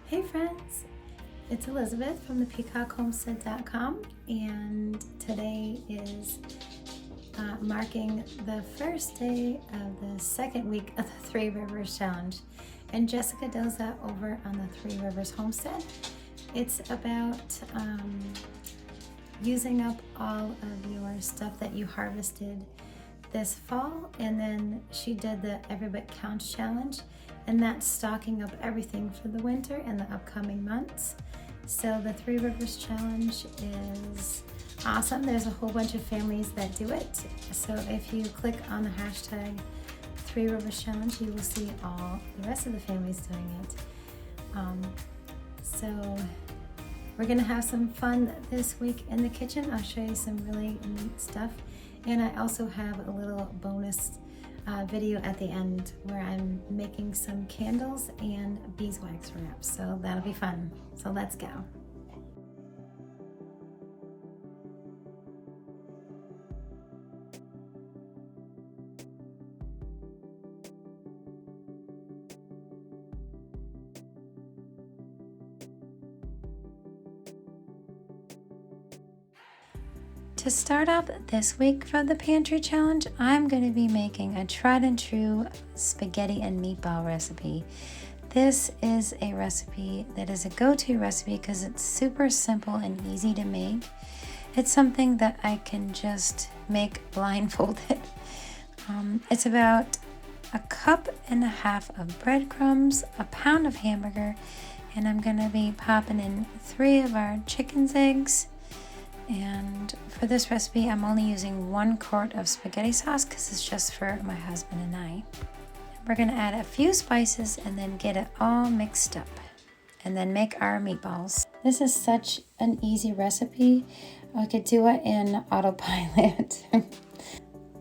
Hey friends, it's Elizabeth from thepeacockhomestead.com, and today is marking the first day of the second week of the Three Rivers Challenge, and Jessica does that over on the Three Rivers Homestead. It's about using up all of your stuff that you harvested this fall, and then she did the Every Bit Counts challenge, and that's stocking up everything for the winter and the upcoming months. So the Three Rivers Challenge is awesome. There's a whole bunch of families that do it. So if you click on the hashtag Three Rivers Challenge, you will see all the rest of the families doing it. So we're gonna have some fun this week in the kitchen. I'll show you some really neat stuff. And I also have a little bonus video at the end where I'm making some candles and beeswax wraps. So that'll be fun. So let's go. To start off this week for the pantry challenge, I'm going to be making a tried and true spaghetti and meatball recipe. This is a recipe that is a go-to recipe because it's super simple and easy to make. It's something that I can just make blindfolded. It's about 1.5 cups of breadcrumbs, a pound of hamburger, and I'm going to be popping in 3 of our chicken's eggs. And for this recipe, I'm only using 1 quart of spaghetti sauce because it's just for my husband and I. We're gonna add a few spices and then get it all mixed up and then make our meatballs. This is such an easy recipe. I could do it in autopilot.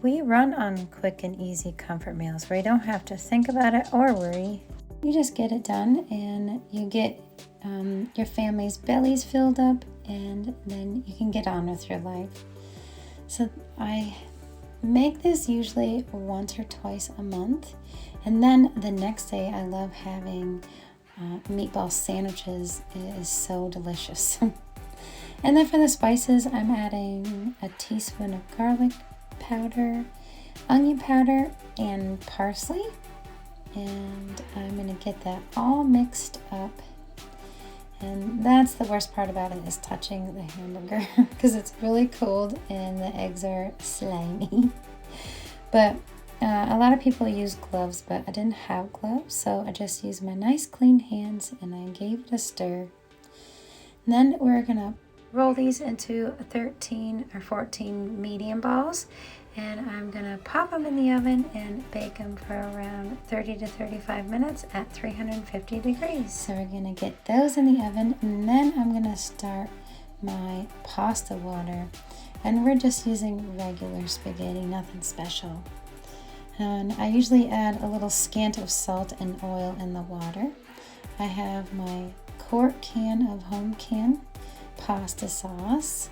We run on quick and easy comfort meals where you don't have to think about it or worry. You just get it done and you get your family's bellies filled up, and then you can get on with your life. So I make this usually once or twice a month, and then the next day I love having meatball sandwiches. It is so delicious. And then for the spices, I'm adding a teaspoon of garlic powder, onion powder, and parsley, and I'm gonna get that all mixed up. And that's the worst part about it, is touching the hamburger because it's really cold and the eggs are slimy. But a lot of people use gloves, but I didn't have gloves, so I just used my nice clean hands and I gave it a stir. And then we're gonna roll these into 13 or 14 medium balls, and I'm gonna pop them in the oven and bake them for around 30 to 35 minutes at 350 degrees. So we're gonna get those in the oven, and then I'm gonna start my pasta water. And we're just using regular spaghetti, nothing special. And I usually add a little scant of salt and oil in the water. I have my quart can of home canned pasta sauce.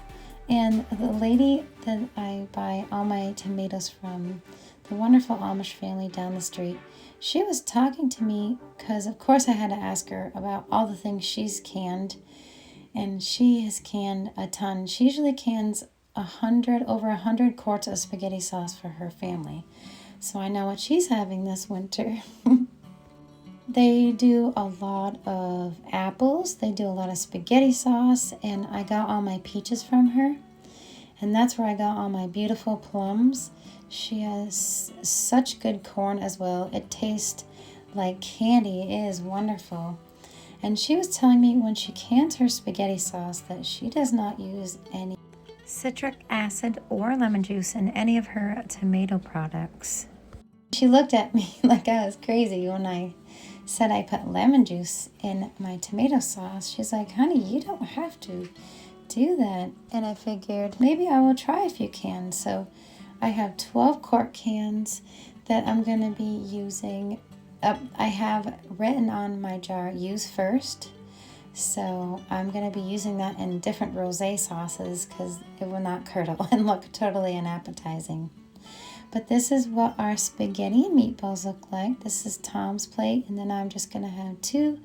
And the lady that I buy all my tomatoes from, the wonderful Amish family down the street, she was talking to me because of course I had to ask her about all the things she's canned, and she has canned a ton. She usually cans over 100 quarts of spaghetti sauce for her family. So I know what she's having this winter. They do a lot of apples, they do a lot of spaghetti sauce, and I got all my peaches from her. And that's where I got all my beautiful plums. She has such good corn as well. It tastes like candy. It is wonderful. And she was telling me when she cans her spaghetti sauce that she does not use any citric acid or lemon juice in any of her tomato products. She looked at me like I was crazy when I said I put lemon juice in my tomato sauce. She's like, honey, you don't have to do that. And I figured maybe I will try a few cans. So I have 12 quart cans that I'm going to be using. I have written on my jar, use first. So I'm going to be using that in different rosé sauces because it will not curdle and look totally unappetizing. But this is what our spaghetti and meatballs look like. This is Tom's plate, and then I'm just going to have 2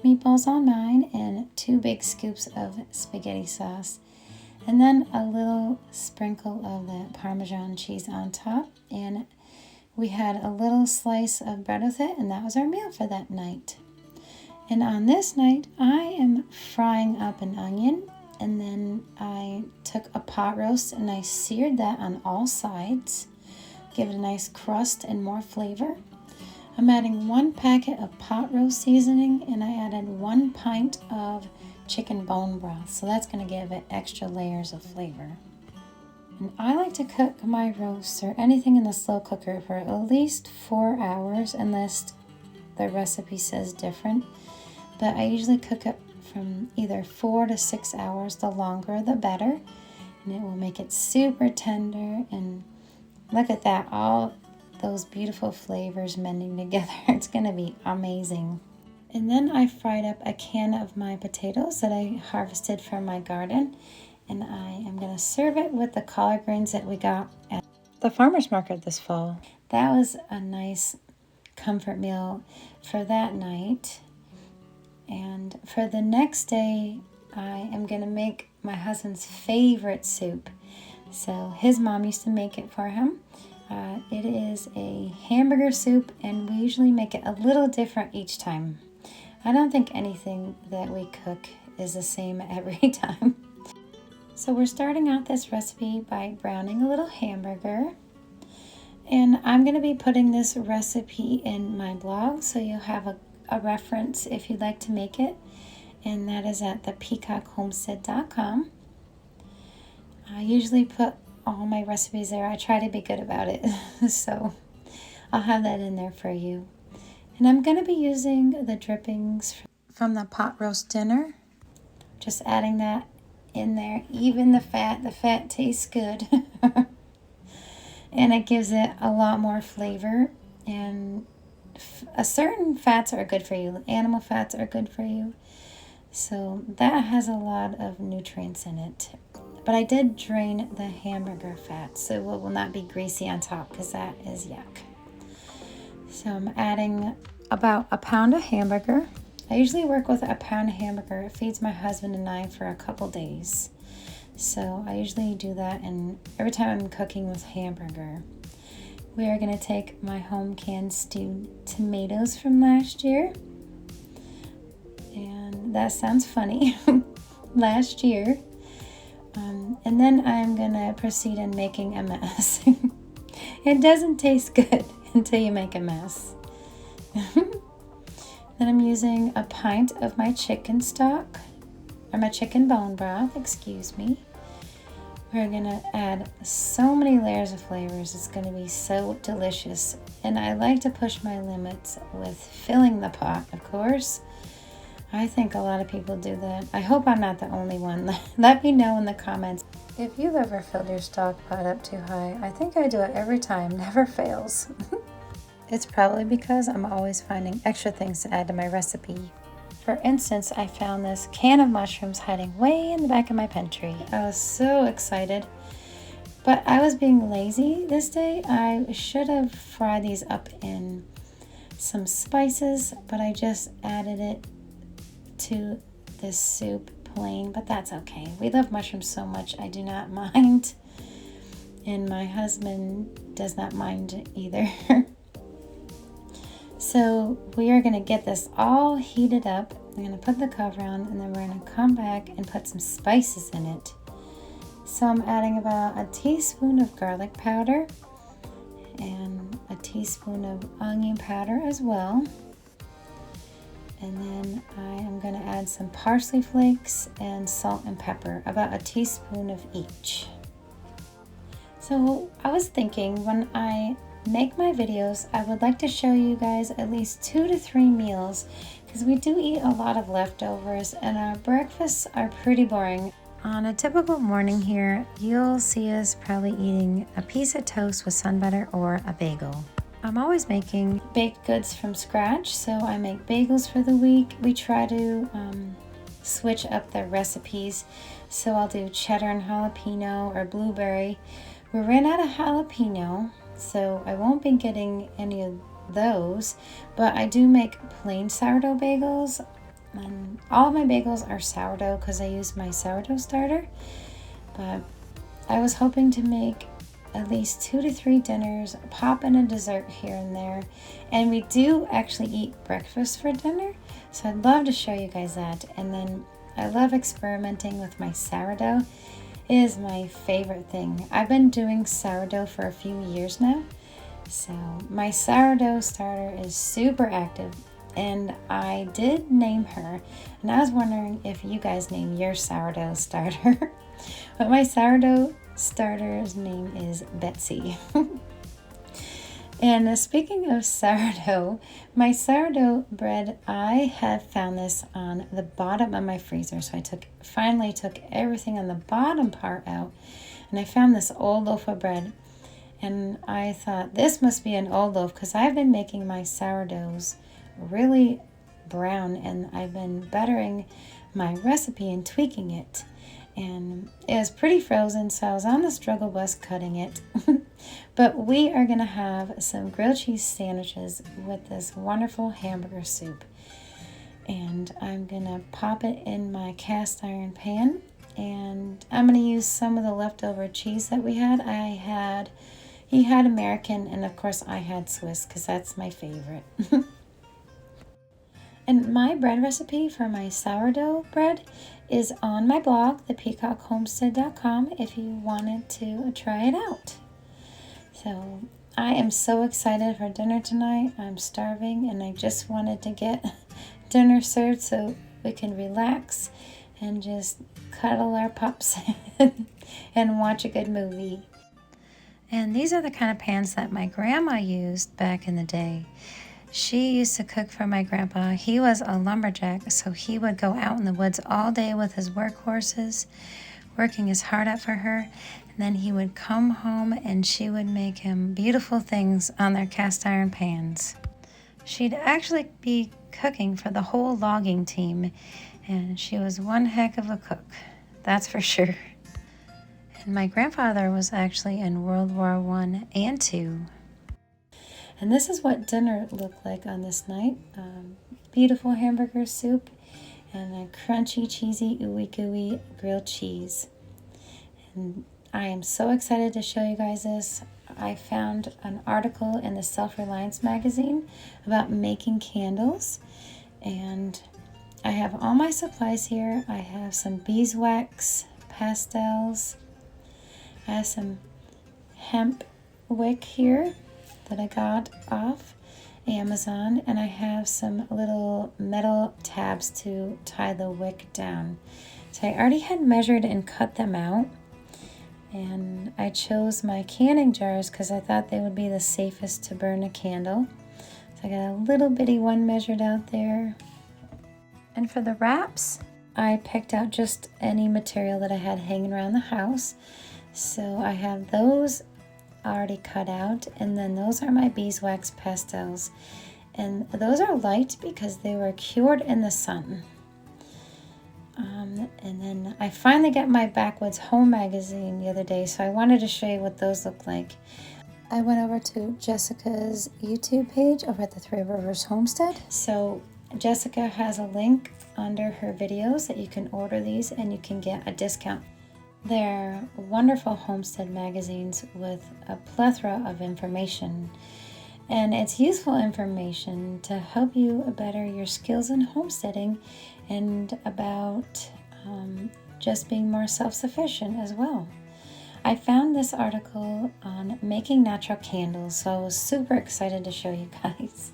meatballs on mine and 2 big scoops of spaghetti sauce. And then a little sprinkle of the Parmesan cheese on top. And we had a little slice of bread with it, and that was our meal for that night. And on this night, I am frying up an onion, and then I took a pot roast and I seared that on all sides. Give it a nice crust and more flavor. I'm adding 1 packet of pot roast seasoning, and I added 1 pint of chicken bone broth, so that's going to give it extra layers of flavor. And I like to cook my roast or anything in the slow cooker for at least 4 hours, unless the recipe says different. But I usually cook it from either 4 to 6 hours. The longer the better, and it will make it super tender. And look at that, all those beautiful flavors mending together. It's going to be amazing. And then I fried up a can of my potatoes that I harvested from my garden. And I am going to serve it with the collard greens that we got at the farmer's market this fall. That was a nice comfort meal for that night. And for the next day, I am going to make my husband's favorite soup. So his mom used to make it for him. It is a hamburger soup, and we usually make it a little different each time. I don't think anything that we cook is the same every time. So we're starting out this recipe by browning a little hamburger. And I'm going to be putting this recipe in my blog, so you'll have a reference if you'd like to make it. And that is at thepeacockhomestead.com. I usually put all my recipes there. I try to be good about it. So I'll have that in there for you. And I'm going to be using the drippings from the pot roast dinner. Just adding that in there. Even the fat tastes good. And it gives it a lot more flavor. And certain fats are good for you. Animal fats are good for you. So that has a lot of nutrients in it. But I did drain the hamburger fat, so it will not be greasy on top, because that is yuck. So I'm adding about a pound of hamburger. I usually work with a pound of hamburger. It feeds my husband and I for a couple days. So I usually do that, and every time I'm cooking with hamburger. We are going to take my home canned stewed tomatoes from last year. And that sounds funny. Last year. And then I'm going to proceed in making a mess. It doesn't taste good until you make a mess. Then I'm using a pint of my chicken stock, or my chicken bone broth, excuse me. We're going to add so many layers of flavors. It's going to be so delicious. And I like to push my limits with filling the pot, of course. I think a lot of people do that. I hope I'm not the only one. Let me know in the comments if you've ever filled your stock pot up too high. I think I do it every time, never fails. It's probably because I'm always finding extra things to add to my recipe. For instance, I found this can of mushrooms hiding way in the back of my pantry. I was so excited, but I was being lazy this day. I should have fried these up in some spices, but I just added it to this soup plain, but that's okay. We love mushrooms so much, I do not mind. And my husband does not mind either. So we are going to get this all heated up. I'm going to put the cover on, and then we're going to come back and put some spices in it. So I'm adding about a teaspoon of garlic powder and a teaspoon of onion powder as well. And then I am going to add some parsley flakes and salt and pepper, about a teaspoon of each. So I was thinking, when I make my videos, I would like to show you guys at least 2 to 3 meals, because we do eat a lot of leftovers and our breakfasts are pretty boring. On a typical morning here, you'll see us probably eating a piece of toast with sun butter or a bagel. I'm always making baked goods from scratch, so I make bagels for the week. We try to switch up the recipes, so I'll do cheddar and jalapeno or blueberry. We ran out of jalapeno, so I won't be getting any of those, but I do make plain sourdough bagels. And all of my bagels are sourdough because I use my sourdough starter. But I was hoping to make at least 2 to 3 dinners, pop in a dessert here and there. And we do actually eat breakfast for dinner. So I'd love to show you guys that. And then I love experimenting with my sourdough. It is my favorite thing. I've been doing sourdough for a few years now. So my sourdough starter is super active. And I did name her. And I was wondering if you guys name your sourdough starter. But my sourdough starter's name is Betsy. And speaking of sourdough, my sourdough bread, I have found this on the bottom of my freezer. So I finally took everything on the bottom part out, and I found this old loaf of bread. And I thought this must be an old loaf because I've been making my sourdoughs really brown, and I've been bettering my recipe and tweaking it. And it was pretty frozen, so I was on the struggle bus cutting it. But we are going to have some grilled cheese sandwiches with this wonderful hamburger soup. And I'm going to pop it in my cast iron pan. And I'm going to use some of the leftover cheese that we had. He had American, and of course I had Swiss because that's my favorite. And my bread recipe for my sourdough bread is on my blog, thepeacockhomestead.com, if you wanted to try it out. So I am so excited for dinner tonight. I'm starving, and I just wanted to get dinner served so we can relax and just cuddle our pups and watch a good movie. And these are the kind of pans that my grandma used back in the day. She used to cook for my grandpa. He was a lumberjack, so he would go out in the woods all day with his workhorses, working his heart out for her. And then he would come home and she would make him beautiful things on their cast iron pans. She'd actually be cooking for the whole logging team, and she was one heck of a cook, that's for sure. And my grandfather was actually in World War I and II. And this is what dinner looked like on this night. Beautiful hamburger soup and a crunchy, cheesy, ooey gooey grilled cheese. And I am so excited to show you guys this. I found an article in the Self-Reliance magazine about making candles. And I have all my supplies here. I have some beeswax pastels. I have some hemp wick here that I got off Amazon, and I have some little metal tabs to tie the wick down. So I already had measured and cut them out, and I chose my canning jars because I thought they would be the safest to burn a candle. So I got a little bitty one measured out there. And for the wraps, I picked out just any material that I had hanging around the house. So I have those already cut out, and then those are my beeswax pastels, and those are light because they were cured in the sun. And then I finally got my Backwoods Home magazine the other day, so I wanted to show you what those look like. I went over to Jessica's YouTube page over at the Three Rivers Homestead. So Jessica has a link under her videos that you can order these and you can get a discount. They're wonderful homestead magazines with a plethora of information, and it's useful information to help you better your skills in homesteading and about just being more self-sufficient as well. I found this article on making natural candles, so I was super excited to show you guys.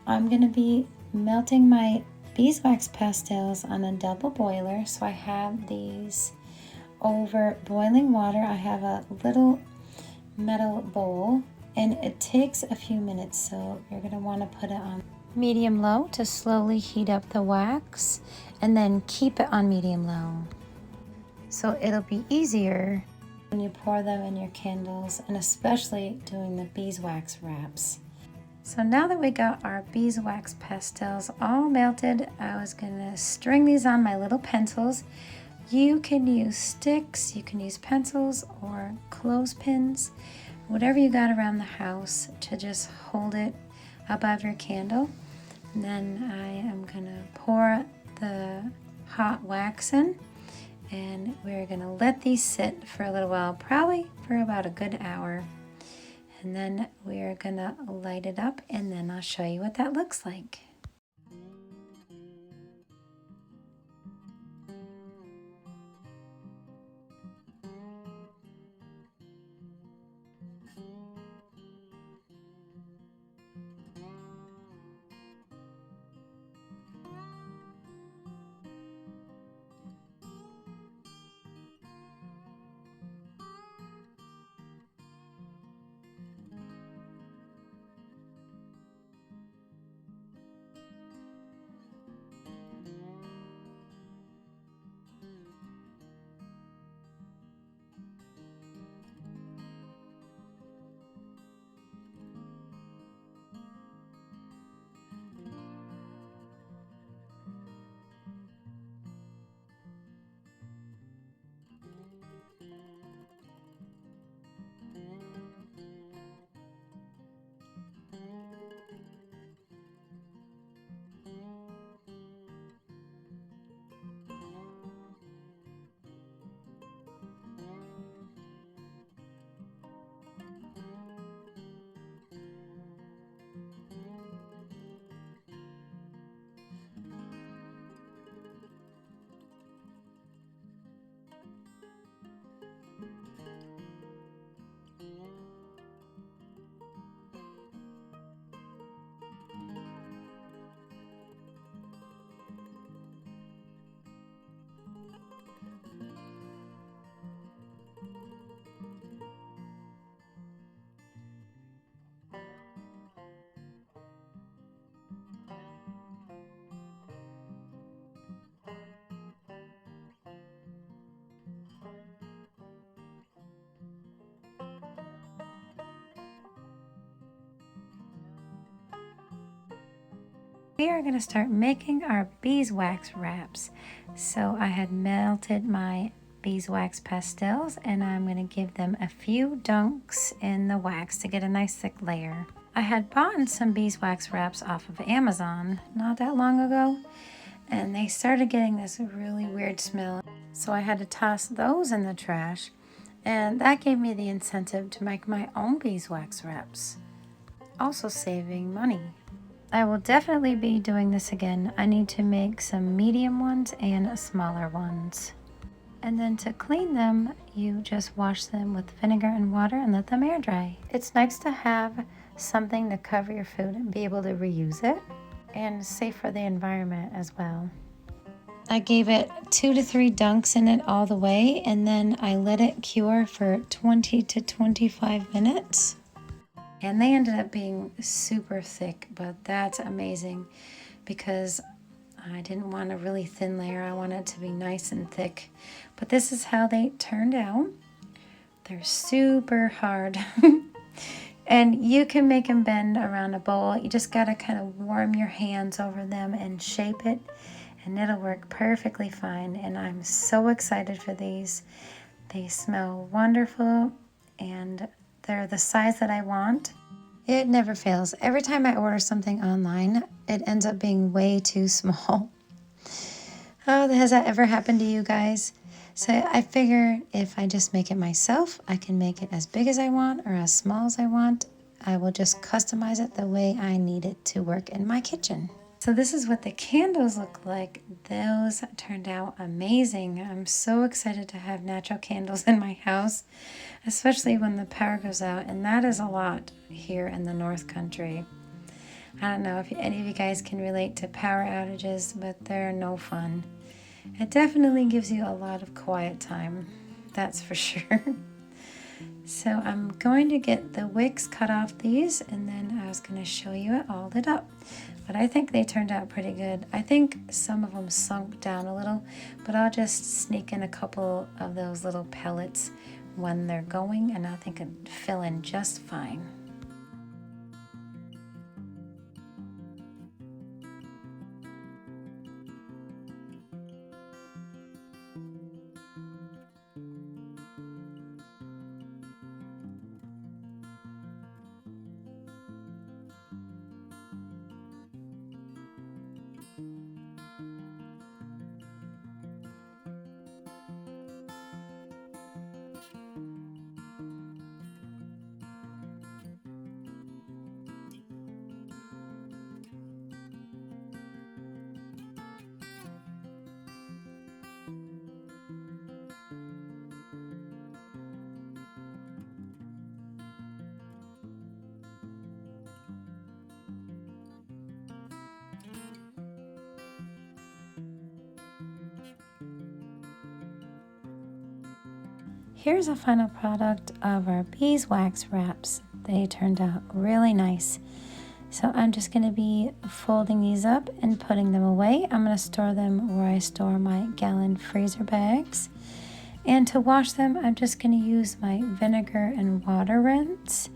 I'm going to be melting my beeswax pastels on a double boiler, so I have these over boiling water. I have a little metal bowl, and it takes a few minutes, so you're going to want to put it on medium-low to slowly heat up the wax, and then keep it on medium-low. So it'll be easier when you pour them in your candles, and especially doing the beeswax wraps. So now that we got our beeswax pastels all melted, I was going to string these on my little pencils. You can use sticks, you can use pencils or clothespins, whatever you got around the house to just hold it above your candle. And then I am going to pour the hot wax in, and we're gonna let these sit for a little while, probably for about a good hour. And then we're gonna light it up, and then I'll show you what that looks like. We are going to start making our beeswax wraps. So I had melted my beeswax pastels, and I'm going to give them a few dunks in the wax to get a nice thick layer. I had bought some beeswax wraps off of Amazon not that long ago, and they started getting this really weird smell. So I had to toss those in the trash, and that gave me the incentive to make my own beeswax wraps, also saving money. I will definitely be doing this again. I need to make some medium ones and smaller ones. And then to clean them, you just wash them with vinegar and water and let them air dry. It's nice to have something to cover your food and be able to reuse it, and safe for the environment as well. I gave it 2 to 3 dunks in it all the way, and then I let it cure for 20 to 25 minutes. And they ended up being super thick, but that's amazing because I didn't want a really thin layer. I wanted it to be nice and thick. But this is how they turned out. They're super hard. And you can make them bend around a bowl. You just gotta kind of warm your hands over them and shape it, and it'll work perfectly fine. And I'm so excited for these. They smell wonderful, and they're the size that I want. It never fails. Every time I order something online, it ends up being way too small. Oh, has that ever happened to you guys? So I figure if I just make it myself, I can make it as big as I want or as small as I want. I will just customize it the way I need it to work in my kitchen. So this is what the candles look like. Those turned out amazing. I'm so excited to have natural candles in my house, especially when the power goes out, and that is a lot here in the North Country. I don't know if any of you guys can relate to power outages, but they're no fun. It definitely gives you a lot of quiet time, that's for sure. So I'm going to get the wicks cut off these, and then I was going to show you it all lit up. But I think they turned out pretty good. I think some of them sunk down a little, but I'll just sneak in a couple of those little pellets when they're going, and I think it'll fill in just fine. Here's a final product of our beeswax wraps. They turned out really nice. So I'm just going to be folding these up and putting them away. I'm going to store them where I store my gallon freezer bags. And to wash them, I'm just going to use my vinegar and water rinse.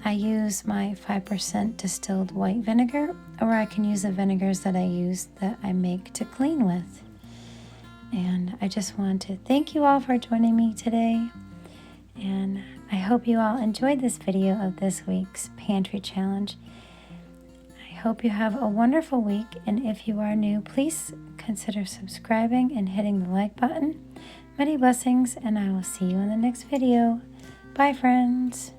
I use my 5% distilled white vinegar, or I can use the vinegars that I make to clean with. And I just want to thank you all for joining me today. And I hope you all enjoyed this video of this week's pantry challenge. I hope you have a wonderful week. And if you are new, please consider subscribing and hitting the like button. Many blessings, and I will see you in the next video. Bye, friends.